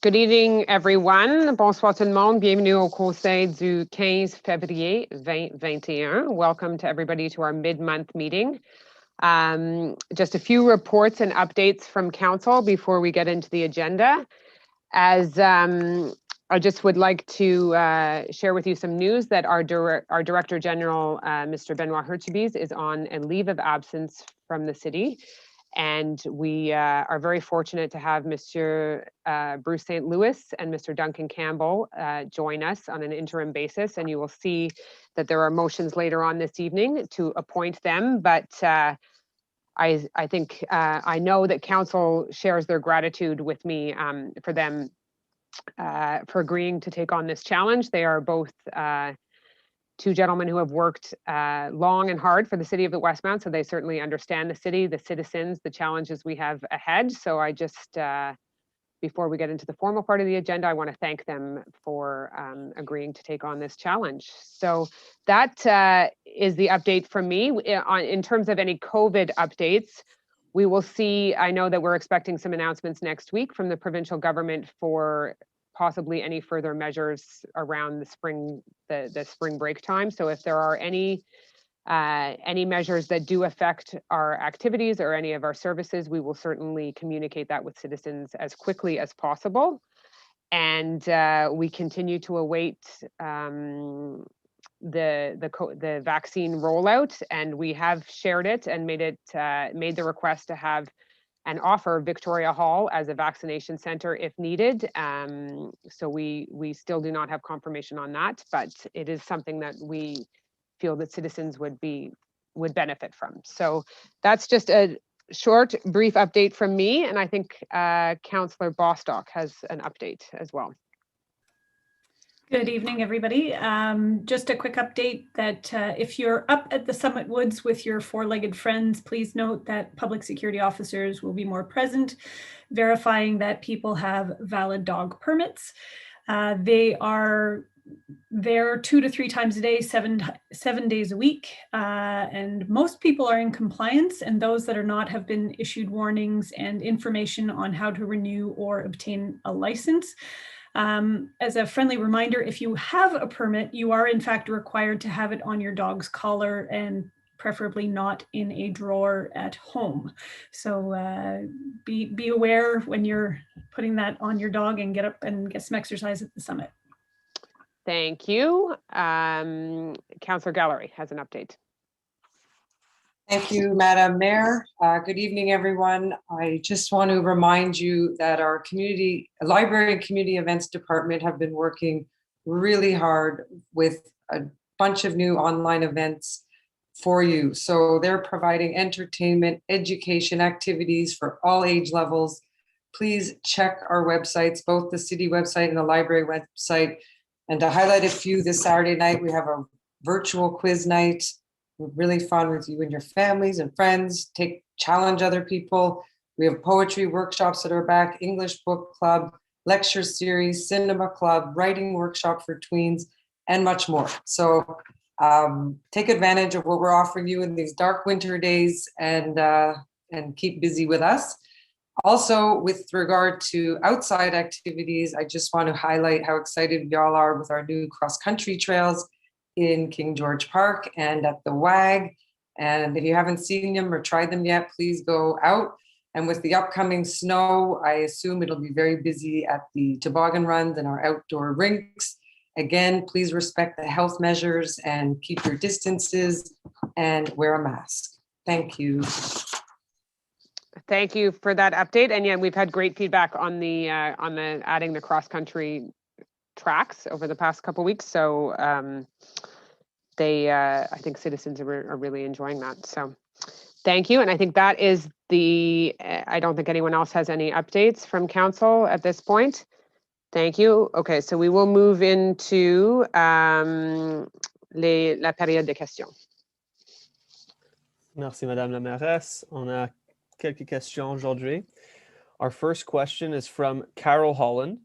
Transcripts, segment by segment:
Good evening, everyone. Bonsoir tout le monde. Bienvenue au conseil du 15 février 2021. Welcome to everybody to our mid-month meeting. Just a few reports and updates from council before we get into the agenda. As I just would like to share with you some news that our Director General, Mr. Benoit Hertubis, is on a leave of absence from the city. And we are very fortunate to have Mr. Bruce St. Louis and Mr. Duncan Campbell join us on an interim basis. And you will see that there are motions later on this evening to appoint them. But I think I know that council shares their gratitude with me for them for agreeing to take on this challenge. They are both two gentlemen who have worked long and hard for the city of the Westmount, so they certainly understand the city, the citizens, the challenges we have ahead. So I just, before we get into the formal part of the agenda, I want to thank them for agreeing to take on this challenge. So that is the update from me. In terms of any COVID updates, we will see, I know that we're expecting some announcements next week from the provincial government for possibly any further measures around the spring break time. So if there are any measures that do affect our activities or any of our services, we will certainly communicate that with citizens as quickly as possible. And we continue to await the vaccine rollout, and we have shared it and made the request to have and offer Victoria Hall as a vaccination center if needed. So we still do not have confirmation on that, but it is something that we feel that citizens would benefit from. So that's just a short, brief update from me. And I think Councillor Bostock has an update as well. Good evening, everybody. Just a quick update that if you're up at the Summit Woods with your four-legged friends, please note that public security officers will be more present, verifying that people have valid dog permits. They are there 2 to 3 times a day, seven days a week, and most people are in compliance, and those that are not have been issued warnings and information on how to renew or obtain a license. As a friendly reminder, if you have a permit, you are in fact required to have it on your dog's collar and preferably not in a drawer at home. So be aware when you're putting that on your dog, and get up and get some exercise at the summit. Thank you. Councillor Gallery has an update. Thank you, Madam Mayor. Good evening, everyone. I just want to remind you that our library and community events department have been working really hard with a bunch of new online events for you. So they're providing entertainment, education, activities for all age levels. Please check our websites, both the city website and the library website. And to highlight a few, this Saturday night, we have a virtual quiz night. Really fun with you and your families and friends. Challenge other people. We have poetry workshops that are back, English book club, lecture series, cinema club, writing workshop for tweens, and much more. So take advantage of what we're offering you in these dark winter days, and keep busy with us. Also, with regard to outside activities, I just want to highlight how excited y'all are with our new cross-country trails in King George Park and at the WAG. And if you haven't seen them or tried them yet, please go out. And with the upcoming snow, I assume it'll be very busy at the toboggan runs and our outdoor rinks. Again, please respect the health measures and keep your distances and wear a mask. Thank you. Thank you for that update. And yeah, we've had great feedback on the adding the cross-country tracks over the past couple of weeks. So I think citizens are really enjoying that. So thank you. And I think that is I don't think anyone else has any updates from council at this point. Thank you. Okay, so we will move into la période de questions. Merci, Madame la Mairesse. On a quelques questions aujourd'hui. Our first question is from Carol Holland.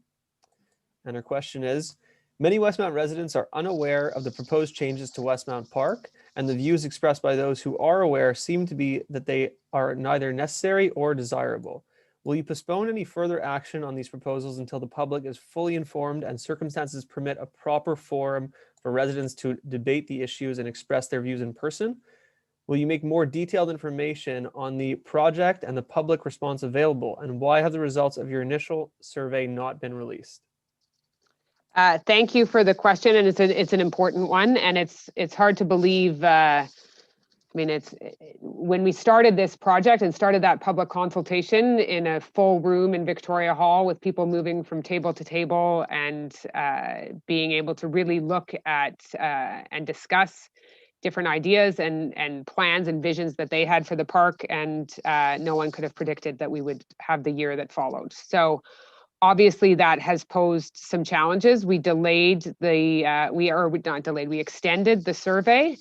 And her question is, many Westmount residents are unaware of the proposed changes to Westmount Park, and the views expressed by those who are aware seem to be that they are neither necessary or desirable. Will you postpone any further action on these proposals until the public is fully informed and circumstances permit a proper forum for residents to debate the issues and express their views in person? Will you make more detailed information on the project and the public response available? And why have the results of your initial survey not been released? Thank you for the question, and it's an important one, and it's hard to believe. I mean, it's when we started this project and started that public consultation in a full room in Victoria Hall with people moving from table to table and being able to really look at and discuss different ideas and plans and visions that they had for the park, and no one could have predicted that we would have the year that followed. So obviously that has posed some challenges. We delayed the, we extended the survey.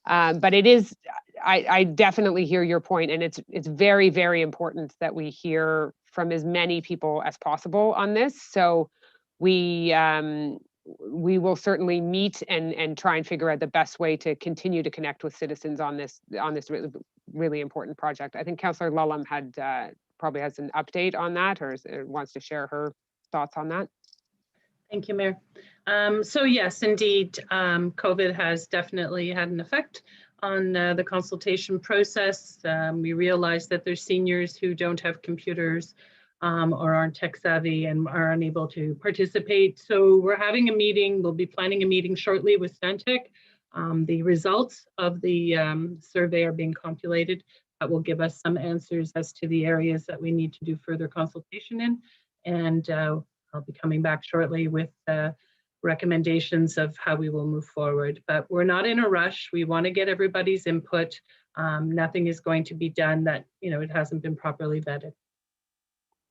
But it is, I definitely hear your point, and it's very, very important that we hear from as many people as possible on this. So we will certainly meet and try and figure out the best way to continue to connect with citizens on this really, really important project. I think Councillor Lulham had probably has an update on that, or wants to share her thoughts on that. Thank you, Mayor. So yes, indeed, COVID has definitely had an effect on the consultation process. We realize that there's seniors who don't have computers or aren't tech savvy and are unable to participate. So we're having a meeting. We'll be planning a meeting shortly with Stantec. The results of the survey are being compulated. That will give us some answers as to the areas that we need to do further consultation in. And I'll be coming back shortly with recommendations of how we will move forward. But we're not in a rush. We want to get everybody's input. Nothing is going to be done that, you know, it hasn't been properly vetted.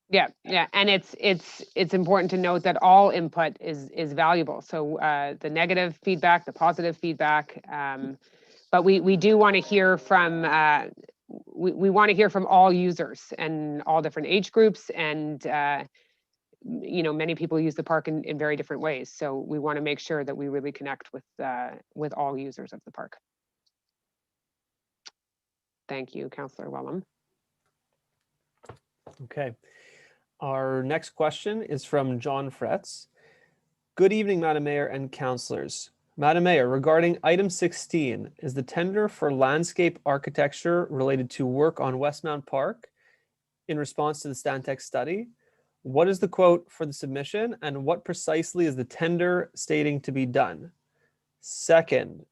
Yeah, and it's important to note that all input is valuable. So the negative feedback, the positive feedback, but we do want to hear from we want to hear from all users and all different age groups, and you know, many people use the park in very different ways. So we want to make sure that we really connect with all users of the park. Thank you, Councillor Lulham. Okay. Our next question is from John Fretz. Good evening, Madam Mayor and councillors. Madam Mayor, regarding item 16, is the tender for landscape architecture related to work on Westmount Park in response to the Stantec study? What is the quote for the submission, and what precisely is the tender stating to be done? Second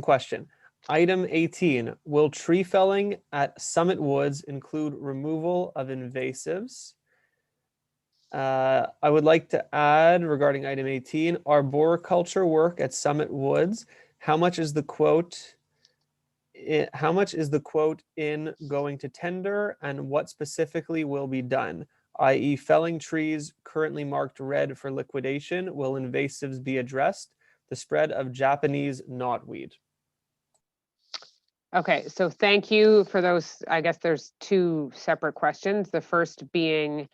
question. Item 18, will tree felling at Summit Woods include removal of invasives? I would like to add regarding item 18, arboriculture work at Summit Woods. How much is the quote? How much is the quote in going to tender, and what specifically will be done? I.e., felling trees currently marked red for liquidation. Will invasives be addressed? The spread of Japanese knotweed. Okay, so thank you for those. I guess there's two separate questions. The first being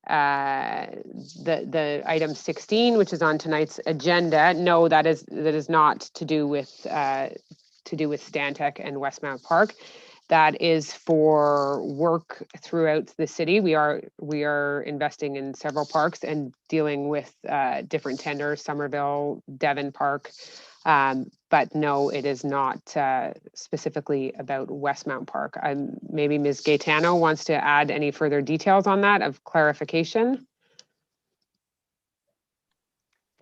the item 16, which is on tonight's agenda. No, that is not to do with Stantec and Westmount Park. That is for work throughout the city. We are investing in several parks and dealing with different tenders, Somerville, Devon Park. But no, it is not specifically about Westmount Park. Maybe Ms. Gaetano wants to add any further details on that of clarification.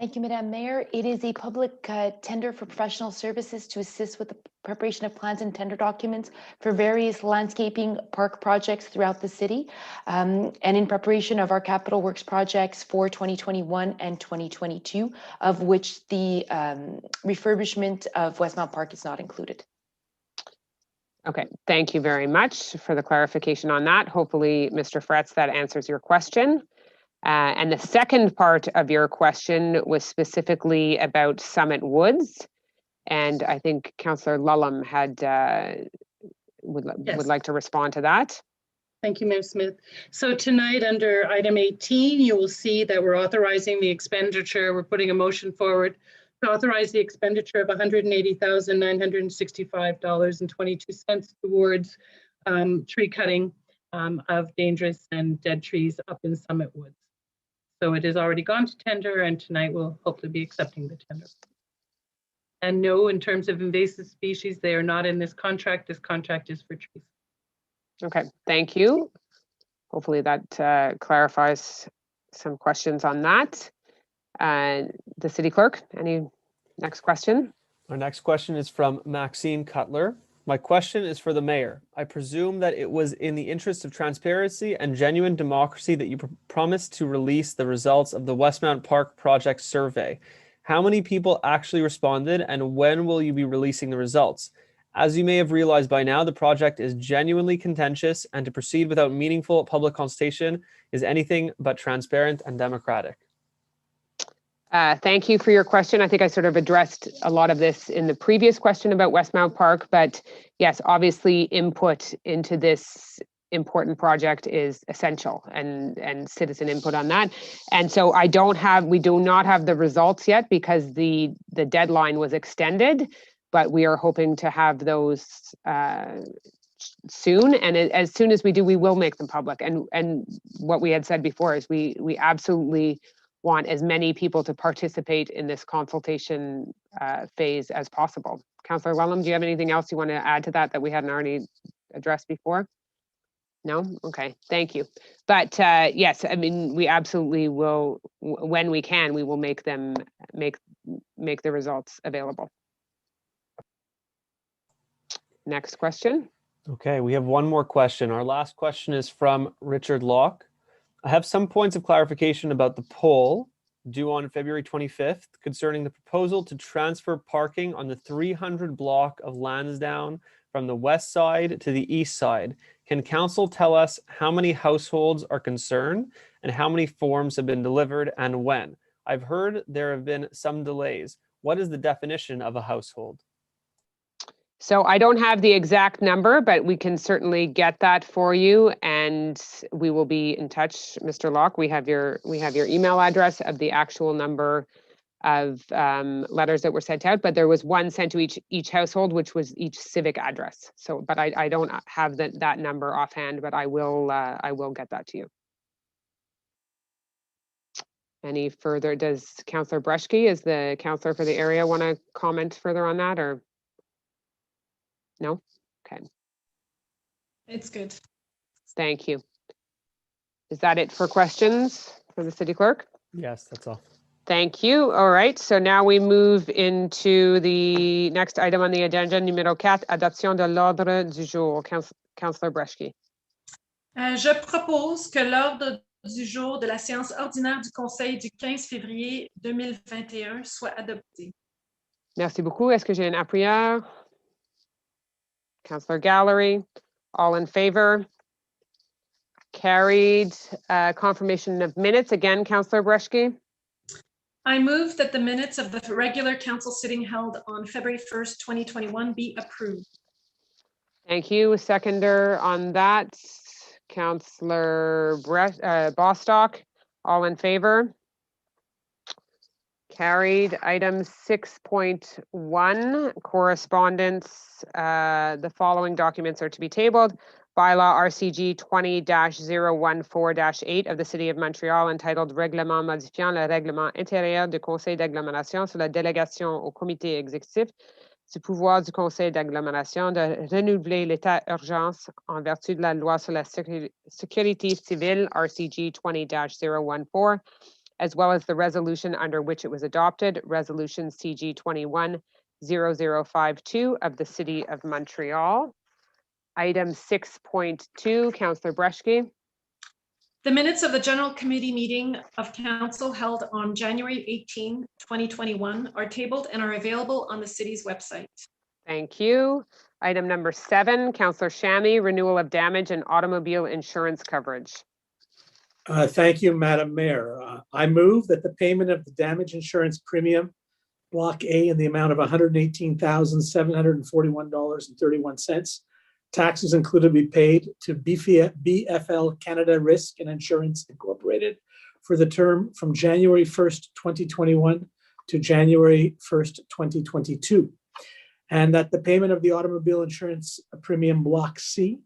Thank you, Madam Mayor. It is a public tender for professional services to assist with the preparation of plans and tender documents for various landscaping park projects throughout the city, and in preparation of our capital works projects for 2021 and 2022, of which the refurbishment of Westmount Park is not included. Okay, thank you very much for the clarification on that. Hopefully, Mr. Fretz, that answers your question. And the second part of your question was specifically about Summit Woods. And I think Councillor Lulham had would like to respond to that. Thank you, Mayor Smith. So tonight under item 18, you will see that we're authorizing the expenditure. We're putting a motion forward to authorize the expenditure of $180,965.22 towards tree cutting of dangerous and dead trees up in Summit Woods. So it has already gone to tender, and tonight we'll hopefully be accepting the tender. And no, in terms of invasive species, they are not in this contract. This contract is for trees. Okay, thank you. Hopefully that clarifies some questions on that. The city clerk, any next question? Our next question is from Maxine Cutler. My question is for the mayor. I presume that it was in the interest of transparency and genuine democracy that you promised to release the results of the Westmount Park project survey. How many people actually responded, and when will you be releasing the results? As you may have realized by now, the project is genuinely contentious, and to proceed without meaningful public consultation is anything but transparent and democratic. Thank you for your question. I think I sort of addressed a lot of this in the previous question about Westmount Park, but yes, obviously input into this important project is essential, and citizen input on that. And so we do not have the results yet because the deadline was extended, but we are hoping to have those soon. And as soon as we do, we will make them public. And what we had said before is we absolutely want as many people to participate in this consultation phase as possible. Councillor Wellham, do you have anything else you want to add to that we hadn't already addressed before? No? Okay, thank you. But yes, I mean, we absolutely will, when we can, we will make them, make the results available. Next question. Okay, we have one more question. Our last question is from Richard Locke. I have some points of clarification about the poll due on February 25th concerning the proposal to transfer parking on the 300 block of Lansdowne from the west side to the east side. Can council tell us how many households are concerned and how many forms have been delivered and when? I've heard there have been some delays. What is the definition of a household? So I don't have the exact number, but we can certainly get that for you, and we will be in touch, Mr. Locke. We have your email address of the actual number of letters that were sent out, but there was one sent to each household, which was each civic address. So, but I don't have that number offhand, but I will get that to you. Any further? Does Councillor Breschke, as the councillor for the area, want to comment further on that, or? No? Okay. It's good. Thank you. Is that it for questions for the city clerk? Yes, that's all. Thank you. All right. So now we move into the next item on the agenda, numéro 4, adoption de l'ordre du jour. Councillor Breschke. Je propose que l'ordre du jour de la séance ordinaire du conseil du 15 février 2021 soit adopté. Merci beaucoup. Est-ce que j'ai un appuyeur? Councillor Gallery, all in favor? Carried. Confirmation of minutes. Again, Councillor Breschke. I move that the minutes of the regular council sitting held on February 1st, 2021 be approved. Thank you. Seconder on that, Councillor Bostock, all in favor? Carried. Item 6.1, correspondence. The following documents are to be tabled. Bylaw RCG 20-014-8 of the City of Montreal entitled Règlement modifiant le règlement intérieur du Conseil d'agglomération sur la délégation au comité exécutif du pouvoir du Conseil d'agglomération de renouveler l'état d'urgence en vertu de la loi sur la sécurité civile RCG 20-014, as well as the resolution under which it was adopted, Resolution CG 21-0052 of the City of Montreal. Item 6.2, Councillor Breschke. The minutes of the General Committee meeting of Council held on January 18, 2021 are tabled and are available on the city's website. Thank you. Item number 7, Councillor Shammy, renewal of damage and automobile insurance coverage. Thank you, Madam Mayor. I move that the payment of the damage insurance premium, Block A, in the amount of $118,741.31, taxes included, be paid to BFL Canada Risk and Insurance Incorporated for the term from January 1st, 2021 to January 1st, 2022. And that the payment of the automobile insurance premium Block C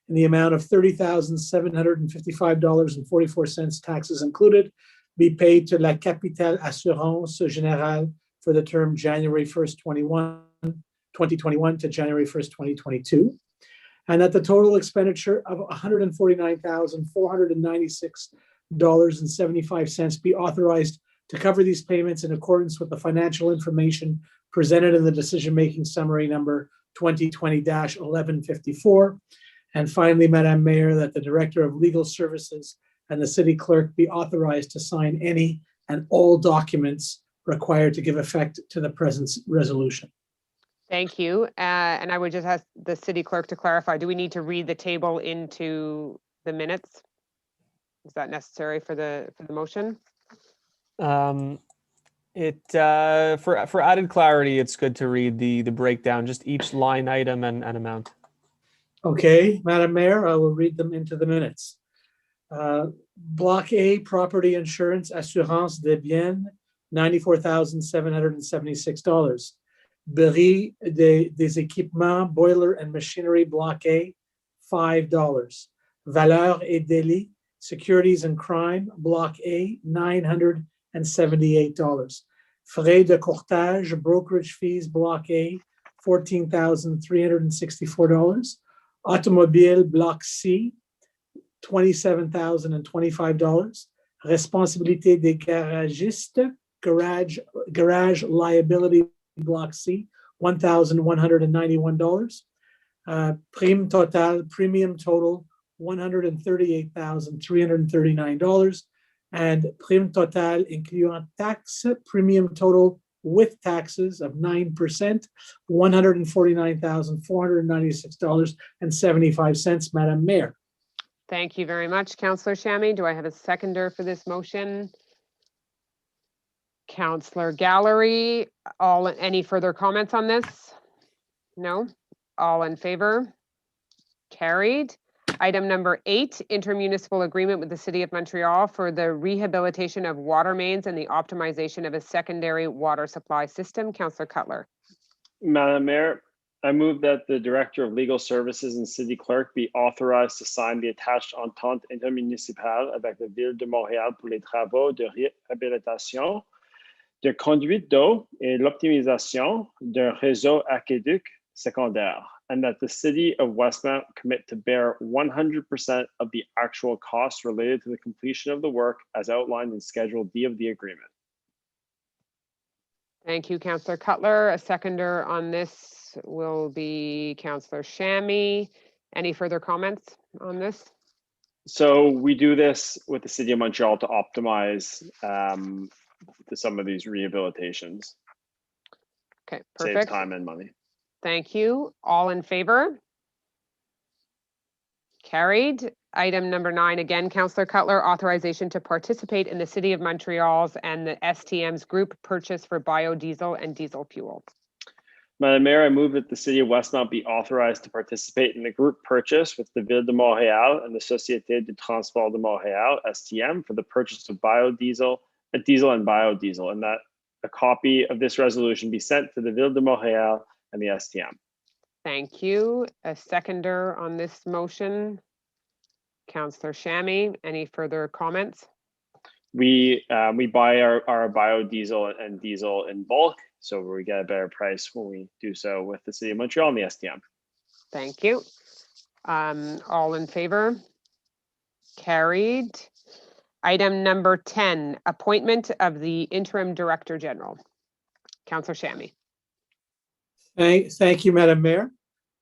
in the amount of $30,755.44, taxes included, be paid to La Capitale Assurance Générale for the term January 1st, 2021 to January 1st, 2022. And that the total expenditure of $149,496.75 be authorized to cover these payments in accordance with the financial information presented in the decision-making summary number 2020-1154. And finally, Madam Mayor, that the Director of Legal Services and the City Clerk be authorized to sign any and all documents required to give effect to the present resolution. Thank you. And I would just ask the City Clerk to clarify, do we need to read the table into the minutes? Is that necessary for the motion? For added clarity, it's good to read the breakdown, just each line item and amount. Okay, Madam Mayor, I will read them into the minutes. Block A, property insurance, assurance des biens, $94,776. Bris des équipements, boiler and machinery, Block A, $5. Valeurs et délits, securities and crime, Block A, $978. Frais de courtage, brokerage fees, Block A, $14,364. Automobile, Block C, $27,025. Responsabilité des garagistes, garage liability, Block C, $1,191. Prime total, premium total, $138,339. And prime total incluant taxe, premium total with taxes of 9%, $149,496.75, Madam Mayor. Thank you very much, Councillor Shammy. Do I have a seconder for this motion? Councillor Gallery, any further comments on this? No? All in favor? Carried. Item number 8, intermunicipal agreement with the City of Montreal for the rehabilitation of water mains and the optimization of a secondary water supply system. Councillor Cutler. Madam Mayor, I move that the Director of Legal Services and City Clerk be authorized to sign the attached entente intermunicipale avec la Ville de Montréal pour les travaux de réhabilitation, de conduite d'eau et l'optimisation d'un réseau aqueduc secondaire, and that the City of Westmount commit to bear 100% of the actual costs related to the completion of the work as outlined in Schedule D of the agreement. Thank you, Councillor Cutler. A seconder on this will be Councillor Shammy. Any further comments on this? So we do this with the City of Montreal to optimize some of these rehabilitations. Okay, Saves perfect. time and money. Thank you. All in favor? Carried. Item number 9, again, Councillor Cutler, authorization to participate in the City of Montreal's and the STM's group purchase for biodiesel and diesel fuel. Madam Mayor, I move that the City of Westmount be authorized to participate in the group purchase with the Ville de Montréal and the Société de Transport de Montréal, STM, for the purchase of biodiesel, diesel and biodiesel, and that a copy of this resolution be sent to the Ville de Montréal and the STM. Thank you. A seconder on this motion, Councillor Shammy. Any further comments? We buy our biodiesel and diesel in bulk, so we get a better price when we do so with the City of Montreal and the STM. Thank you. All in favor? Carried. Item number 10, appointment of the interim Director General. Councillor Shammy. Thank you, Madam Mayor.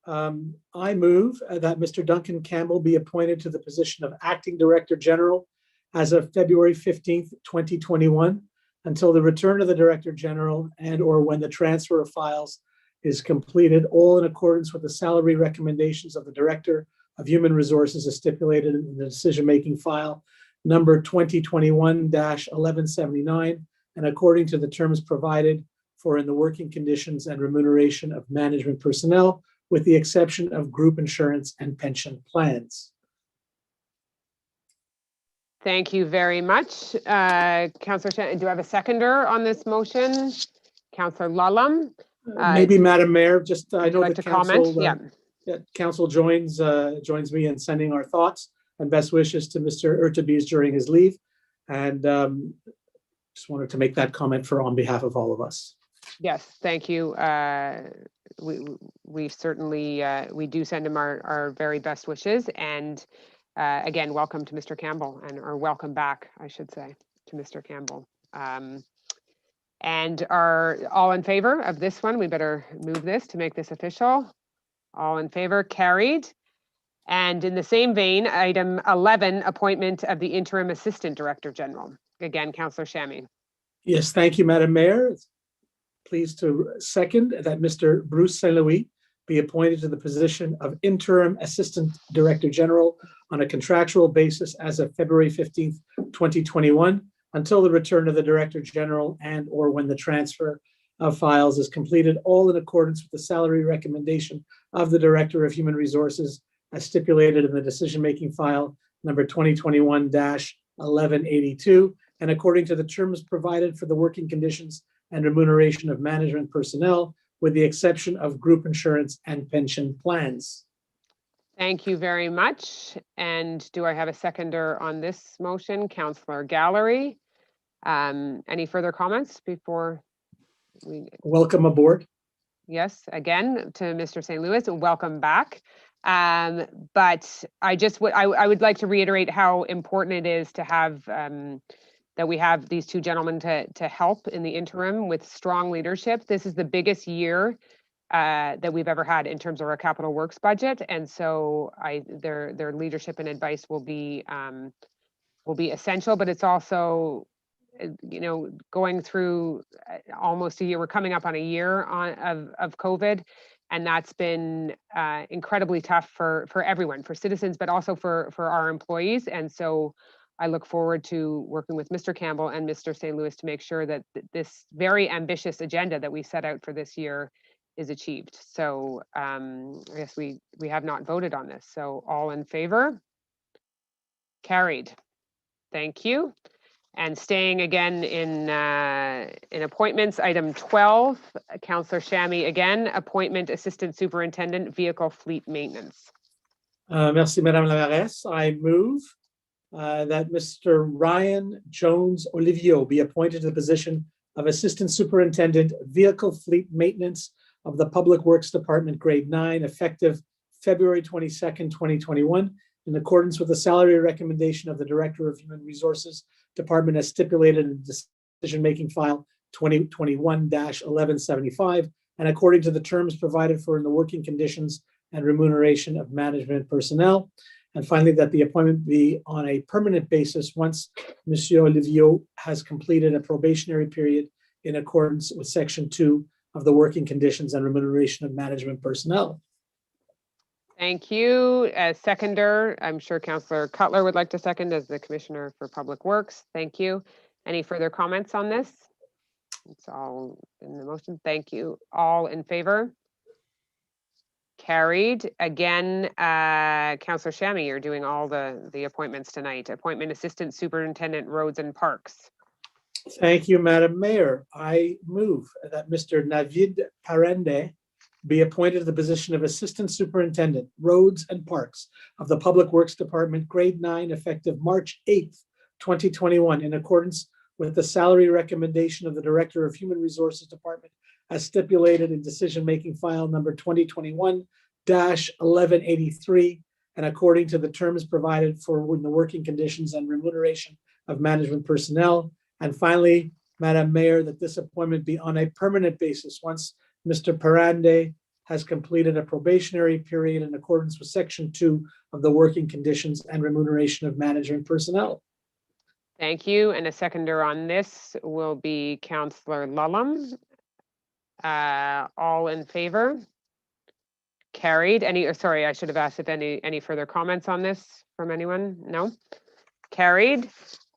I move that Mr. Duncan Campbell be appointed to the position of Acting Director General as of February 15th, 2021, until the return of the Director General and or when the transfer of files is completed, all in accordance with the salary recommendations of the Director of Human Resources as stipulated in the decision-making file number 2021-1179, and according to the terms provided for in the working conditions and remuneration of management personnel, with the exception of group insurance and pension plans. Thank you very much. Councillor Shammy, do I have a seconder on this motion? Councillor Lulham. Maybe, Madam Mayor, just I know like the to council comment? Yeah. Council joins me in sending our thoughts and best wishes to Mr. Urtubise during his leave. And just wanted to make that comment on behalf of all of us. Yes, thank you. We certainly, we do send him our very best wishes. And again, welcome to Mr. Campbell, or welcome back, I should say, to Mr. Campbell. And are all in favor of this one? We better move this to make this official. All in favor, carried. And in the same vein, item 11, appointment of the interim assistant director general. Again, Councillor Shammy. Yes, thank you, Madam Mayor. Pleased to second that Mr. Bruce St. Louis be appointed to the position of interim assistant director general on a contractual basis as of February 15th, 2021, until the return of the director general and or when the transfer of files is completed, all in accordance with the salary recommendation of the Director of Human Resources as stipulated in the decision-making file number 2021-1182, and according to the terms provided for the working conditions and remuneration of management personnel, with the exception of group insurance and pension plans. Thank you very much. And do I have a seconder on this motion? Councillor Gallery. Any further comments before we... Welcome aboard. Yes, again, to Mr. St. Louis, welcome back. But I would like to reiterate how important it is to have that we have these two gentlemen to help in the interim with strong leadership. This is the biggest year that we've ever had in terms of our capital works budget, and so their leadership and advice will be essential. But it's also, you know, going through almost a year. We're coming up on a year of COVID. And that's been incredibly tough for everyone, for citizens, but also for our employees. And so I look forward to working with Mr. Campbell and Mr. St. Louis to make sure that this very ambitious agenda that we set out for this year is achieved. So I guess we have not voted on this. So all in favor? Carried. Thank you. And staying again in appointments, item 12, Councillor Shammy again, appointment Assistant Superintendent Vehicle Fleet Maintenance. Merci, Madame la Mairesse. I move that Mr. Ryan Jones Olivio be appointed to the position of Assistant Superintendent Vehicle Fleet Maintenance of the Public Works Department, Grade 9, effective February 22nd, 2021, in accordance with the salary recommendation of the Director of Human Resources Department as stipulated in decision-making file 2021-1175, and according to the terms provided for in the working conditions and remuneration of management personnel. And finally, that the appointment be on a permanent basis once Monsieur Olivio has completed a probationary period in accordance with Section 2 of the working conditions and remuneration of management personnel. Thank you. As seconder, I'm sure Councillor Cutler would like to second as the Commissioner for Public Works. Thank you. Any further comments on this? It's all in the motion. Thank you. All in favor? Carried. Again, Councillor Shammy, you're doing all the appointments tonight. Appointment Assistant Superintendent Roads and Parks. Thank you, Madam Mayor. I move that Mr. Navid Parende be appointed to the position of Assistant Superintendent, Roads and Parks of the Public Works Department, Grade 9, effective March 8th, 2021, in accordance with the salary recommendation of the Director of Human Resources Department as stipulated in decision-making file number 2021-1183, and according to the terms provided for in the working conditions and remuneration of management personnel. And finally, Madam Mayor, that this appointment be on a permanent basis once Mr. Parande has completed a probationary period in accordance with Section 2 of the working conditions and remuneration of management personnel. Thank you. And a seconder on this will be Councillor Lullum. All in favor? Carried. Sorry, I should have asked if any further comments on this from anyone? No? Carried.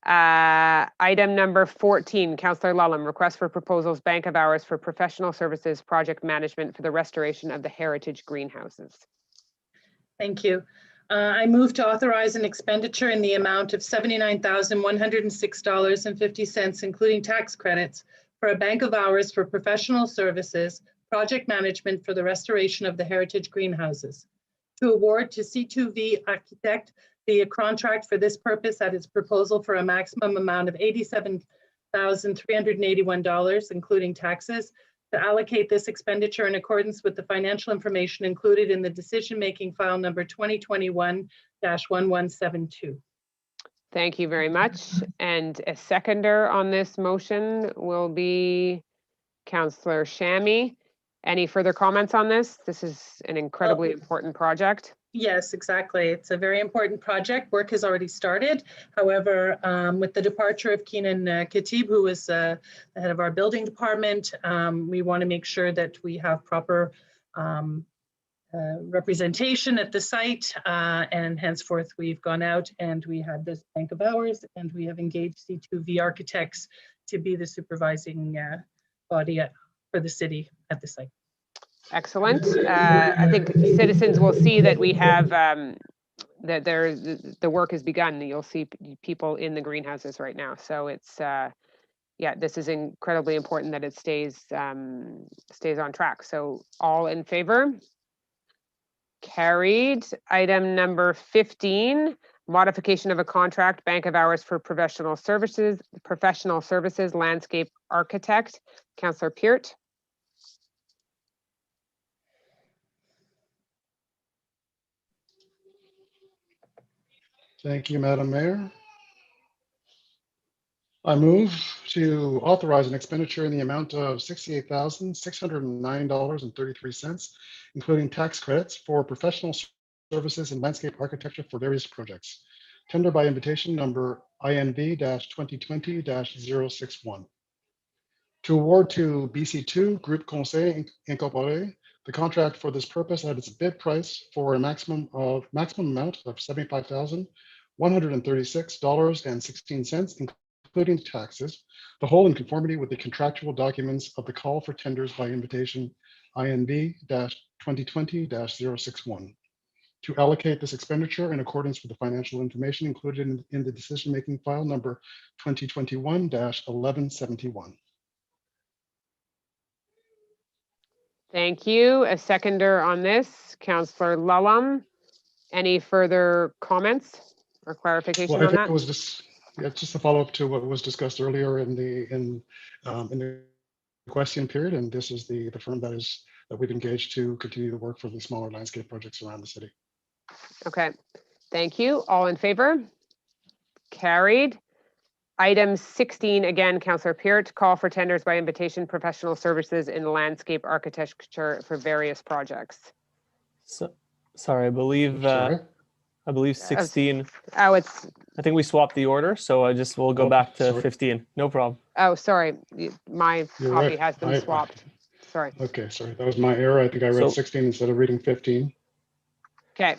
Item number 14, Councillor Lullum, request for proposals, bank of hours for professional services project management for the restoration of the heritage greenhouses. Thank you. I move to authorize an expenditure in the amount of $79,106.50, including tax credits, for a bank of hours for professional services project management for the restoration of the heritage greenhouses. to award to C2V Architect the contract for this purpose at its proposal for a maximum amount of $87,381, including taxes, to allocate this expenditure in accordance with the financial information included in the decision-making file number 2021-1172. Thank you very much. And a seconder on this motion will be Councillor Shammy. Any further comments on this? This is an incredibly important project. Yes, exactly. It's a very important project. Work has already started. However, with the departure of Keenan Khatib, who is the head of our building department, we want to make sure that we have proper representation at the site, and henceforth we've gone out and we had this bank of hours, and we have engaged C2V Architects to be the supervising body for the city at the site. Excellent. I think citizens will see that we have that the work has begun. You'll see people in the greenhouses right now. So it's yeah, this is incredibly important that it stays on track. So all in favor? Carried. Item number 15, modification of a contract, bank of hours for professional services, landscape architect. Councillor Peart. Thank you, Madam Mayor. I move to authorize an expenditure in the amount of $68,609.33, including tax credits for professional services and landscape architecture for various projects. Tender by invitation number INV-2020-061. To award to BC2 Group Conseil Incorporé the contract for this purpose at its bid price for a maximum amount of $75,136.16, including taxes, the whole in conformity with the contractual documents of the call for tenders by invitation INV-2020-061. To allocate this expenditure in accordance with the financial information included in the decision-making file number 2021-1171. Thank you. A seconder on this, Councillor Lulham. Any further comments or clarification Well, I on think that? it was just a follow-up to what was discussed earlier in the question period, and this is the firm that we've engaged to continue to work for the smaller landscape projects around the city. Okay, thank you. All in favor? Carried. Item 16, again, Councillor Peart, call for tenders by invitation, professional services in landscape architecture for various projects. So, sorry, I believe 16. Oh, it's. I think we swapped the order, so we'll go back to 15. No problem. Oh, sorry, my You're copy right. has been swapped. Sorry. Okay, sorry, that was my error. I think I read 16 instead of reading 15. Okay.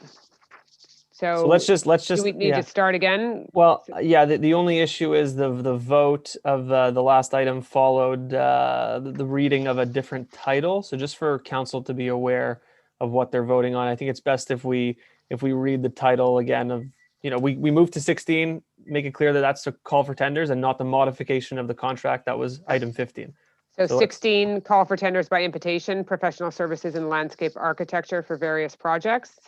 So let's just do we need to start again? Well, yeah, the only issue is the vote of the last item followed the reading of a different title. So just for council to be aware of what they're voting on, I think it's best if we read the title again of, we moved to 16, make it clear that that's a call for tenders and not the modification of the contract that was item 15. So 16, call for tenders by invitation, professional services in landscape architecture for various projects.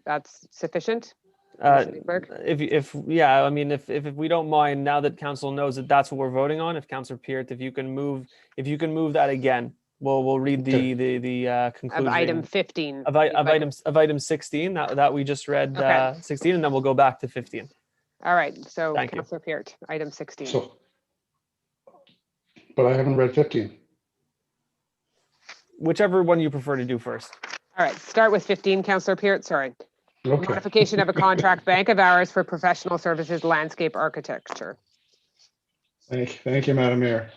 That's sufficient? If we don't mind, now that council knows that that's what we're voting on, if Councillor Peart, if you can move that again, we'll read the conclusion of item 15 of item 16 that we just read. 16, and then we'll go back to 15. All right, so Councillor Peart, item 16. But I haven't read 15. Whichever one you prefer to do first. All right, start with 15, Councillor Peart, sorry. Okay. Modification of a contract, bank of hours for professional services, landscape architecture. Thank you, Madam Mayor.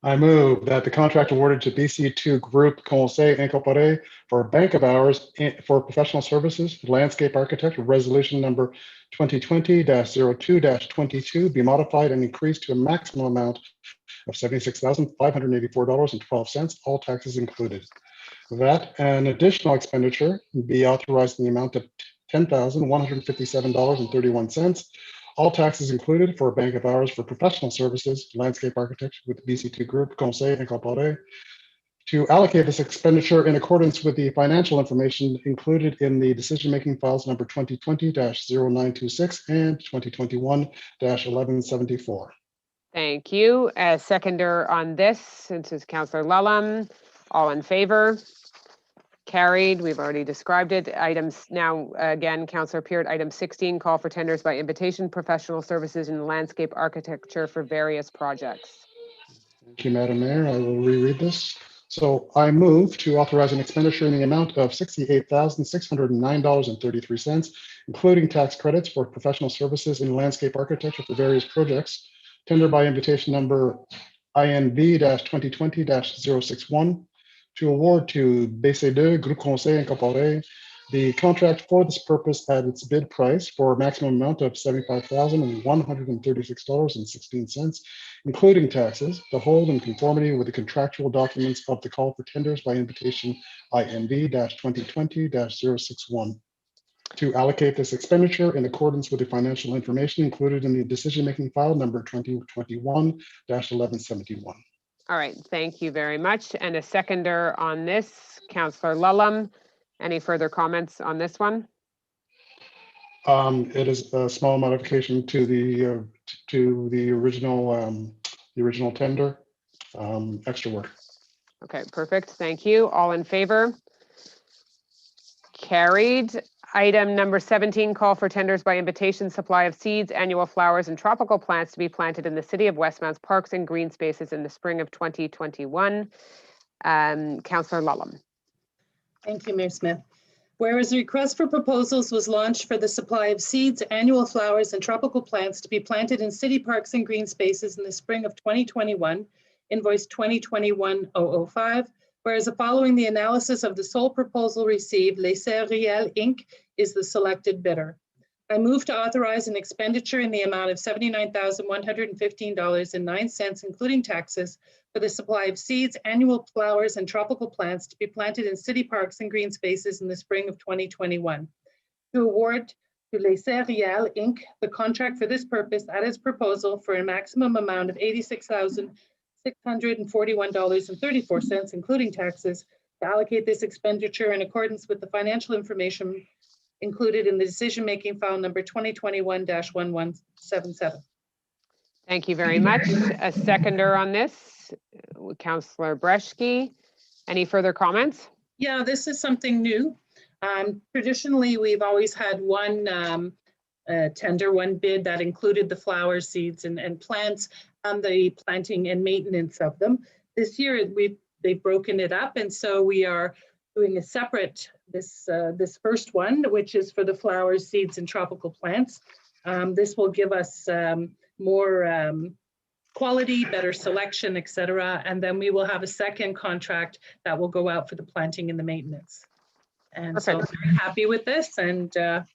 I move that the contract awarded to BC2 Group Conseil Incorporé for a bank of hours for professional services, landscape architecture, resolution number 2020-02-22 be modified and increased to a maximum amount of $76,584.12, all taxes included. That an additional expenditure be authorized in the amount of $10,157.31, all taxes included, for a bank of hours for professional services, landscape architecture with BC2 Group Conseil Incorporé to allocate this expenditure in accordance with the financial information included in the decision-making files number 2020-0926 and 2021-1174. Thank you. A seconder on this, since it's Councillor Lulham. All in favor? Carried. We've already described it. Items now, again, Councillor Peart, item 16, call for tenders by invitation, professional services in landscape architecture for various projects. Thank you, Madam Mayor. I will reread this. So I move to authorize an expenditure in the amount of $68,609.33, including tax credits for professional services in landscape architecture for various projects. Tender by invitation number INV-2020-061 to award to BC2 Groupe Conseil Incorporé the contract for this purpose at its bid price for a maximum amount of $75,136.16, including taxes, to hold in conformity with the contractual documents of the call for tenders by invitation INV-2020-061. To allocate this expenditure in accordance with the financial information included in the decision-making file number 2021-1171. All right, thank you very much. And a seconder on this, Councillor Lulham. Any further comments on this one? It is a small modification to the original tender. Extra work. Okay, perfect. Thank you. All in favor? Carried. Item number 17, call for tenders by invitation, supply of seeds, annual flowers, and tropical plants to be planted in the City of Westmount's parks and green spaces in the spring of 2021. Councillor Lulham. Thank you, Mayor Smith. Whereas a request for proposals was launched for the supply of seeds, annual flowers, and tropical plants to be planted in city parks and green spaces in the spring of 2021, invoice 2021-005, whereas following the analysis of the sole proposal received, Les Serres Riel Inc. is the selected bidder. I move to authorize an expenditure in the amount of $79,115.09, including taxes, for the supply of seeds, annual flowers, and tropical plants to be planted in city parks and green spaces in the spring of 2021. To award to Les Serres Riel Inc. the contract for this purpose at its proposal for a maximum amount of $86,641.34, including taxes, to allocate this expenditure in accordance with the financial information included in the decision-making file number 2021-1177. Thank you very much. A seconder on this, Councillor Breschke. Any further comments? Yeah, this is something new. Traditionally, we've always had one tender, one bid that included the flower, seeds, and plants, and the planting and maintenance of them. This year, they've broken it up, and so we are doing a separate, this first one, which is for the flowers, seeds, and tropical plants. This will give us more quality, better selection, etc. And then we will have a second contract that will go out for the planting and the maintenance. And Perfect. so I'm very happy with this, and yeah.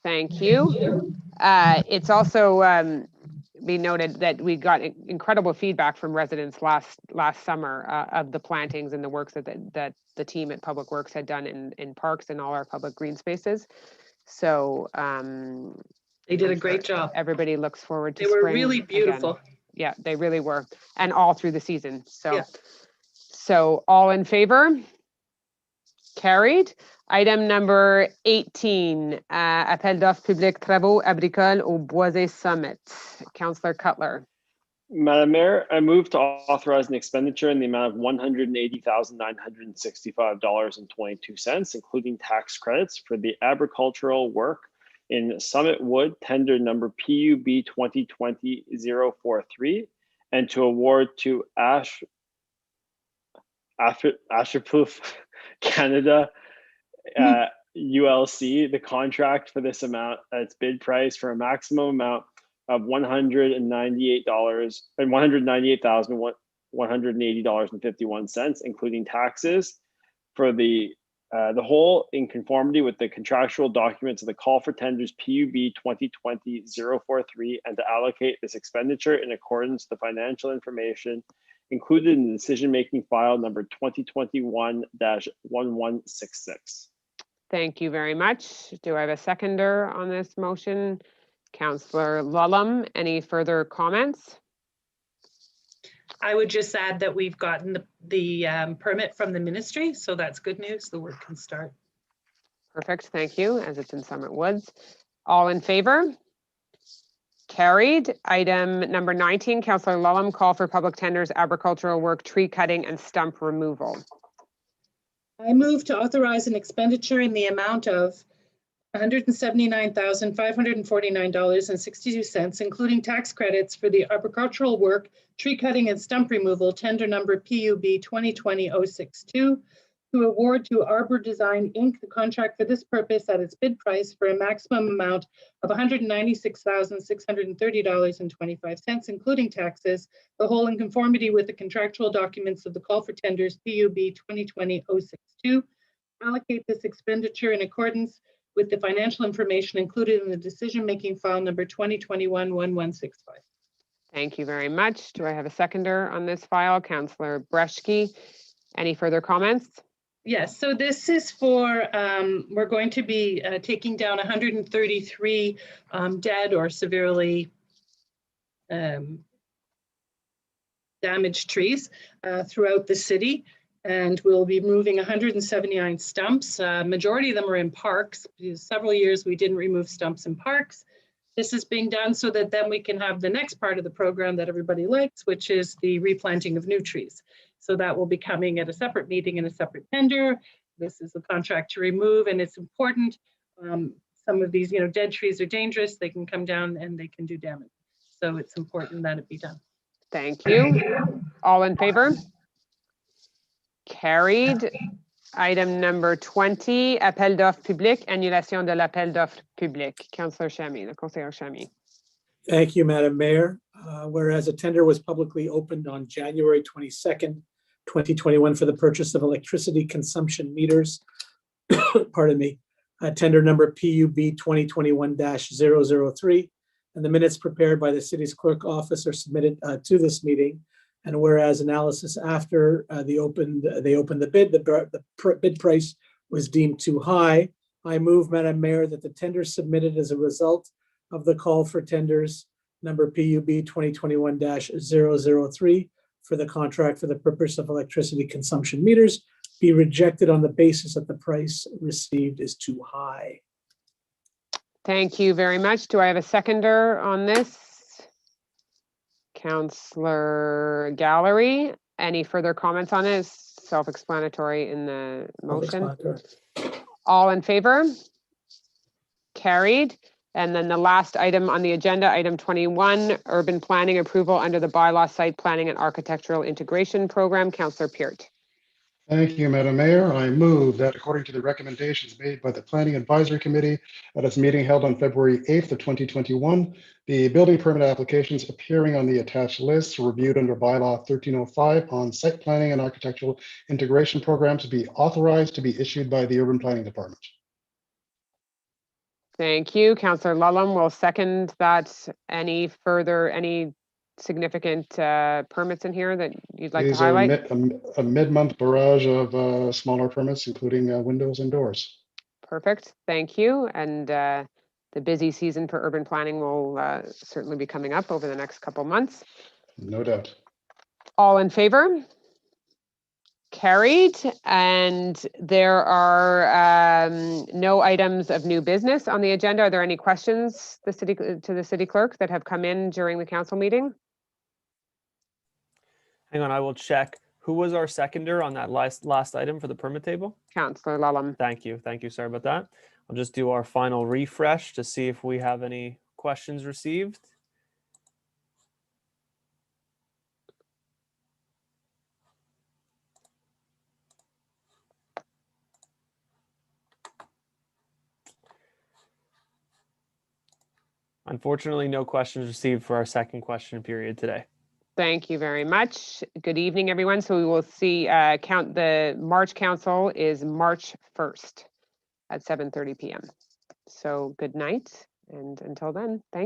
Thank you. It's also be noted that we got incredible feedback from residents last summer of the plantings and the works that the team at Public Works had done in parks and all our public green spaces. So they did a great job. Everybody looks forward to spring. They were spring really beautiful. Again. Yeah, they really were, and all through the season. So, yeah. So all in favor? Carried. Item number 18, appel d'offres public travaux agricoles au Boisé Summit. Councillor Cutler. Madam Mayor, I move to authorize an expenditure in the amount of $180,965.22, including tax credits, for the agricultural work in Summit Wood, tender number PUB 2020-043, and to award to Asherproof Canada ULC the contract for this amount at its bid price for a maximum amount of $198,180.51, including taxes, for the whole in conformity with the contractual documents of the call for tenders PUB 2020-043, and to allocate this expenditure in accordance with the financial information included in the decision-making file number 2021-1166. Thank you very much. Do I have a seconder on this motion? Councillor Lulham, any further comments? I would just add that we've gotten the permit from the ministry, so that's good news. The work can start. Perfect, thank you, as it's in Summit Woods. All in favor? Carried. Item number 19, Councillor Lulham, call for public tenders, agricultural work, tree cutting and stump removal. I move to authorize an expenditure in the amount of $179,549.62, including tax credits for the agricultural work, tree cutting and stump removal, tender number PUB 2020-062, to award to Arbor Design Inc. the contract for this purpose at its bid price for a maximum amount of $196,630.25, including taxes, the whole in conformity with the contractual documents of the call for tenders PUB 2020-062. Allocate this expenditure in accordance with the financial information included in the decision-making file number 2021-1165. Thank you very much. Do I have a seconder on this file? Councillor Breshke. Any further comments? Yes, so this is for, we're going to be taking down 133 dead or severely damaged trees throughout the city. And we'll be moving 179 stumps. Majority of them are in parks. Several years we didn't remove stumps in parks. This is being done so that then we can have the next part of the program that everybody likes, which is the replanting of new trees. So that will be coming at a separate meeting and a separate tender. This is the contract to remove, and it's important. Some of these, dead trees are dangerous. They can come down and they can do damage. So it's important that it be done. Thank you. All in favor? Carried. Item number 20, appel d'offres public, annulation de l'appel d'offres public. Councillor Chamy, the Conseiller Chamy. Thank you, Madam Mayor. Whereas a tender was publicly opened on January 22nd, 2021 for the purchase of electricity consumption meters, pardon me, tender number PUB 2021-003, and the minutes prepared by the city's clerk office are submitted to this meeting. And whereas analysis after they opened the bid, the bid price was deemed too high, I move, Madam Mayor, that the tender submitted as a result of the call for tenders number PUB 2021-003 for the contract for the purpose of electricity consumption meters be rejected on the basis that the price received is too high. Thank you very much. Do I have a seconder on this? Councillor Gallery. Any further comments on it? Self-explanatory in the motion. All in favor? Carried. And then the last item on the agenda, item 21, urban planning approval under the bylaw site planning and architectural integration program. Councillor Peart. Thank you, Madam Mayor. I move that according to the recommendations made by the Planning Advisory Committee at its meeting held on February 8th of 2021, the building permit applications appearing on the attached list reviewed under bylaw 1305 on site planning and architectural integration programs be authorized to be issued by the Urban Planning Department. Thank you. Councillor Lulham will second that. Any significant permits in here that you'd like to highlight? A mid-month barrage of smaller permits, including windows and doors. Perfect. Thank you. And the busy season for urban planning will certainly be coming up over the next couple months. No doubt. All in favor? Carried. And there are no items of new business on the agenda. Are there any questions to the city clerk that have come in during the council meeting? Hang on, I will check. Who was our seconder on that last item for the permit table? Councillor Lulham. Thank you. Thank you. Sorry about that. I'll just do our final refresh to see if we have any questions received. Unfortunately, no questions received for our second question period today. Thank you very much. Good evening, everyone. So we will see the March Council is March 1st at 7:30 p.m. So good night, and until then, thank you.